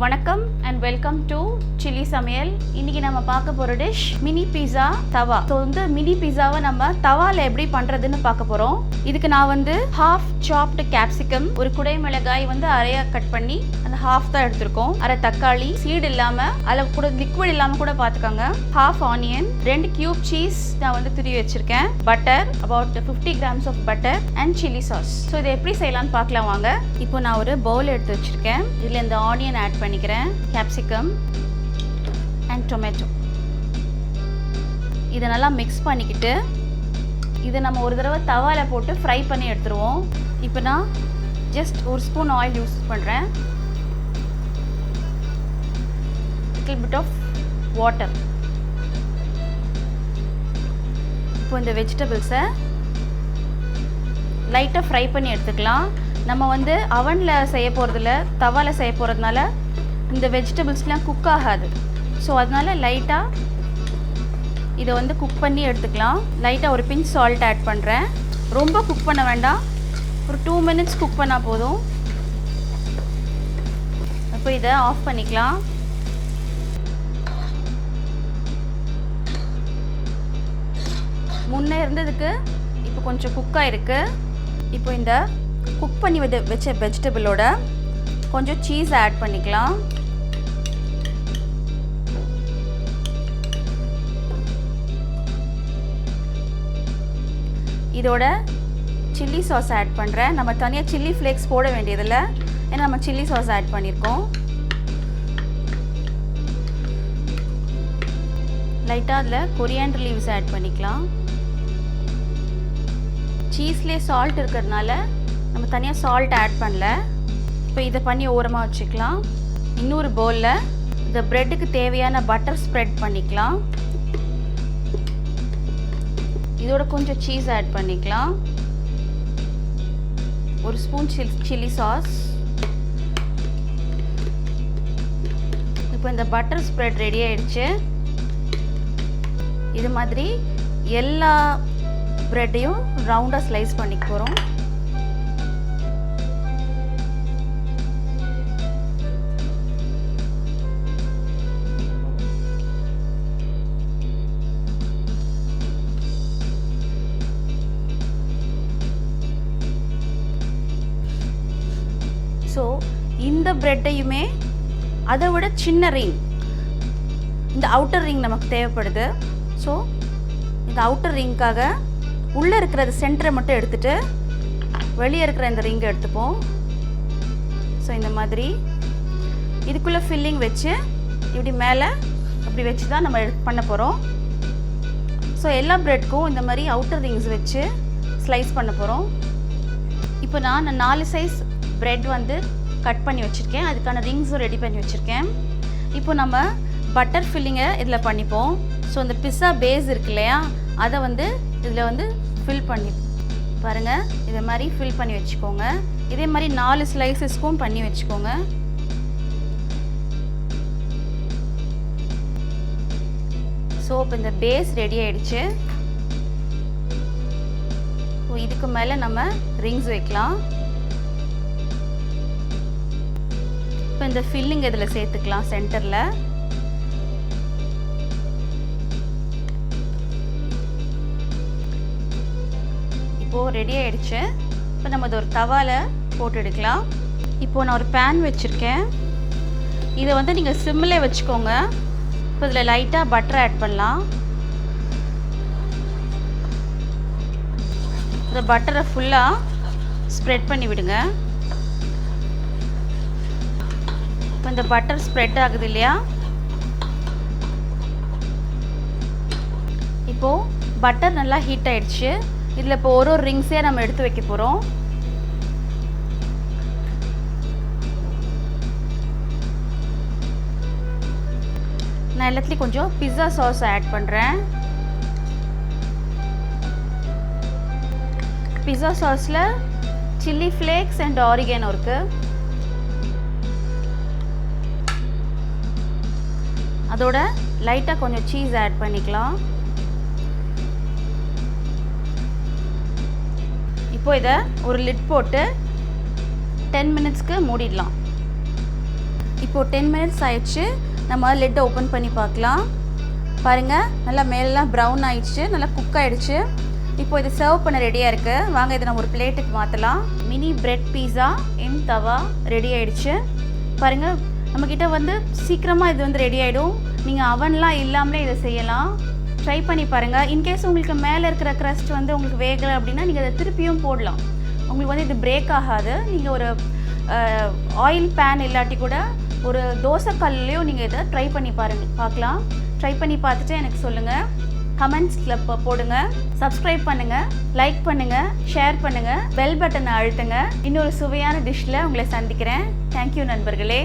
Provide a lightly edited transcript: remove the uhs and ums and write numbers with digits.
வணக்கம் and welcome to chili Samayal. இன்னைக்கு நம்ம பார்க்க போற டிஷ் மினி பீஸா தவா. சோ இந்த மினி பீஸாவை நம்ம தவால எப்படி பண்றதுன்னு பார்க்க போறோம். இதுக்கு நான் வந்து half chopped capsicum, ஒரு குடை மிளகாய் வந்து அரையா கட் பண்ணி அந்த half தான் எடுத்துர்க்கோம். அரை தக்காளி, சீட் இல்லாம அளவு கூட லிக்விட் இல்லாம கூட பாத்துக்கங்க. half onion, 2 cube cheese நான் வந்து துருவி வச்சிருக்கேன். butter, about 50 grams of butter and chili sauce. So இதை எப்படி செய்யலாம்னு பார்க்கலாம் வாங்க. இப்போ நான் ஒரு பவுல் எடுத்து வச்சிருக்கேன். இதுல இந்த onion add பண்ணிக்கிறேன், capsicum and tomato. இதை நல்லா மிக்ஸ் பண்ணிக்கிட்டு இதை நம்ம ஒரு தடவை தவால போட்டு ஃப்ரை பண்ணி எடுத்துருவோம். இப்போ நான் ஜஸ்ட் ஒரு ஸ்பூன் ஆயில் யூஸ் பண்ணுறேன், லிட்டில் பிட் ஆஃப் வாட்டர். இப்போ இந்த வெஜிடபிள்ஸை லைட்டாக ஃப்ரை பண்ணி எடுத்துக்கலாம். நம்ம வந்து அவனில் செய்ய போகிறதில்ல, தவால செய்ய போகிறதுனால இந்த வெஜிடபிள்ஸ்லாம் குக் ஆகாது. ஸோ அதனால லைட்டாக இதை வந்து குக் பண்ணி எடுத்துக்கலாம். லைட்டாக ஒரு பிஞ்ச் சால்ட் ஆட் பண்ணுறேன். ரொம்ப குக் பண்ண வேண்டாம், ஒரு 2 minutes குக் பண்ணால் போதும். இப்போ இதை ஆஃப் பண்ணிக்கலாம். முன்னே இருந்ததுக்கு இப்போ கொஞ்சம் குக்காக இருக்குது. இப்போ இந்த குக் பண்ணி வச்ச வெஜிடபிளோட கொஞ்சம் சீஸ் ஆட் பண்ணிக்கலாம். இதோட சில்லி சாஸ் ஆட் பண்ணுறேன். நம்ம தனியாக சில்லி ஃப்ளேக்ஸ் போட வேண்டியதில்லை, ஏன்னா நம்ம சில்லி சாஸ் ஆட் பண்ணியிருக்கோம். லைட்டாக அதில் கொரியாண்டர் லீவ்ஸ் ஆட் பண்ணிக்கலாம். சீஸ்லேயே சால்ட் இருக்கிறதுனால நம்ம தனியாக சால்ட் ஆட் பண்ணல. இப்போ இதை பண்ணி ஓரமாக வச்சுக்கலாம். இன்னொரு பவுலில் இந்த ப்ரெட்டுக்கு தேவையான பட்டர் ஸ்ப்ரெட் பண்ணிக்கலாம். இதோட கொஞ்சம் சீஸ் ஆட் பண்ணிக்கலாம். ஒரு ஸ்பூன் சில்லி சாஸ். இப்போ இந்த பட்டர் ஸ்ப்ரெட் ரெடி ஆயிடுச்சு. இது மாதிரி எல்லா ப்ரெட்டையும் ரவுண்டாக ஸ்லைஸ் பண்ணிக்க போகிறோம். ஸோ இந்த ப்ரெட்டையுமே அதை விட சின்ன ரிங், இந்த அவுட்டர் ரிங் நமக்கு தேவைப்படுது. ஸோ இந்த அவுட்டர் ரிங்காக உள்ளே இருக்கிற சென்டரை மட்டும் எடுத்துகிட்டு வெளியே இருக்கிற இந்த ரிங்கை எடுத்துப்போம். ஸோ இந்த மாதிரி இதுக்குள்ளே ஃபில்லிங் வச்சு இப்படி மேலே அப்படி வச்சு தான் நம்ம பண்ண போகிறோம். ஸோ எல்லா ப்ரெட்க்கும் இந்த மாதிரி அவுட்டர் ரிங்ஸ் வச்சு ஸ்லைஸ் பண்ண போகிறோம். இப்போ நான் 4 சைஸ் ப்ரெட் வந்து கட் பண்ணி வச்சுருக்கேன். அதுக்கான ரிங்ஸும் ரெடி பண்ணி வச்சுருக்கேன். இப்போ நம்ம பட்டர் ஃபில்லிங்கை இதில் பண்ணிப்போம். ஸோ இந்த பிஸ்ஸா பேஸ் இருக்கு இல்லையா, அதை வந்து இதில் வந்து ஃபில் பண்ணி பாருங்கள். இதை மாதிரி ஃபில் பண்ணி வச்சுக்கோங்க. இதே மாதிரி 4 ஸ்லைசஸ்க்கும் பண்ணி வச்சுக்கோங்க. ஸோ இப்போ இந்த பேஸ் ரெடி ஆகிடுச்சு. ஸோ இதுக்கு மேலே நம்ம ரிங்ஸ் வைக்கலாம். இப்போ இந்த ஃபில்லிங் இதில் சேர்த்துக்கலாம் சென்டரில். இப்போது ரெடி ஆகிடுச்சு. இப்போ நம்ம இது ஒரு தவால போட்டு எடுக்கலாம். இப்போது நான் ஒரு பேன் வச்சுருக்கேன். இதை வந்து நீங்கள் சிம்மில் வச்சுக்கோங்க. இப்போ இதில் லைட்டாக பட்டர் ஆட் பண்ணலாம். இந்த பட்டரை ஃபுல்லாக ஸ்ப்ரெட் பண்ணி விடுங்க. இப்போ இந்த பட்டர் ஸ்ப்ரெட் ஆகுது இல்லையா, இப்போது பட்டர் நல்லா ஹீட் ஆகிடுச்சு. இதில் இப்போ ஒரு ரிங்ஸே நம்ம எடுத்து வைக்க போகிறோம். நான் எல்லாத்துலேயும் கொஞ்சம் பிஸ்ஸா சாஸ் ஆட் பண்ணுறேன். பிஸ்ஸா சாஸில் சில்லி ஃப்ளேக்ஸ் அண்ட் ஆரிகேனோ இருக்குது. அதோட லைட்டாக கொஞ்சம் சீஸ் ஆட் பண்ணிக்கலாம். இப்போ இதை ஒரு லிட் போட்டு 10 minutesக்கு மூடிடலாம். இப்போது 10 மினிட்ஸ் ஆயிடுச்சு. நம்ம லிட்டை ஓப்பன் பண்ணி பார்க்கலாம். பாருங்கள், நல்லா மேலெலாம் ப்ரௌன் ஆயிடுச்சு, நல்லா குக் ஆகிடுச்சு. இப்போ இது சர்வ் பண்ண ரெடியாக இருக்குது. வாங்க இதை நம்ம ஒரு பிளேட்டுக்கு மாற்றலாம். மினி பிரெட் பீஸா இன் தவா ரெடி ஆகிடுச்சு. பாருங்கள், நம்மக்கிட்ட வந்து சீக்கிரமாக இது வந்து ரெடி ஆகிடும். நீங்கள் அவன்லாம் இல்லாமலே இதை செய்யலாம். ட்ரை பண்ணி பாருங்கள். இன்கேஸ் உங்களுக்கு மேலே இருக்கிற க்ரஸ்ட் வந்து உங்களுக்கு வேகலை அப்படின்னா நீங்கள் அதை திருப்பியும் போடலாம். உங்களுக்கு வந்து இது பிரேக் ஆகாது. நீங்கள் ஒரு ஆயில் பேன் இல்லாட்டி கூட ஒரு தோசைக்கல்லையும் நீங்கள் இதை ட்ரை பண்ணி பார்க்கலாம். ட்ரை பண்ணி பார்த்துட்டு எனக்கு சொல்லுங்கள். கமெண்ட்ஸில் போடுங்க. சப்ஸ்கிரைப் பண்ணுங்கள், லைக் பண்ணுங்கள், ஷேர் பண்ணுங்கள், பெல் பட்டனை அழுத்துங்க. இன்னொரு சுவையான டிஷ்ஷில் உங்களை சந்திக்கிறேன். தேங்க்யூ நண்பர்களே.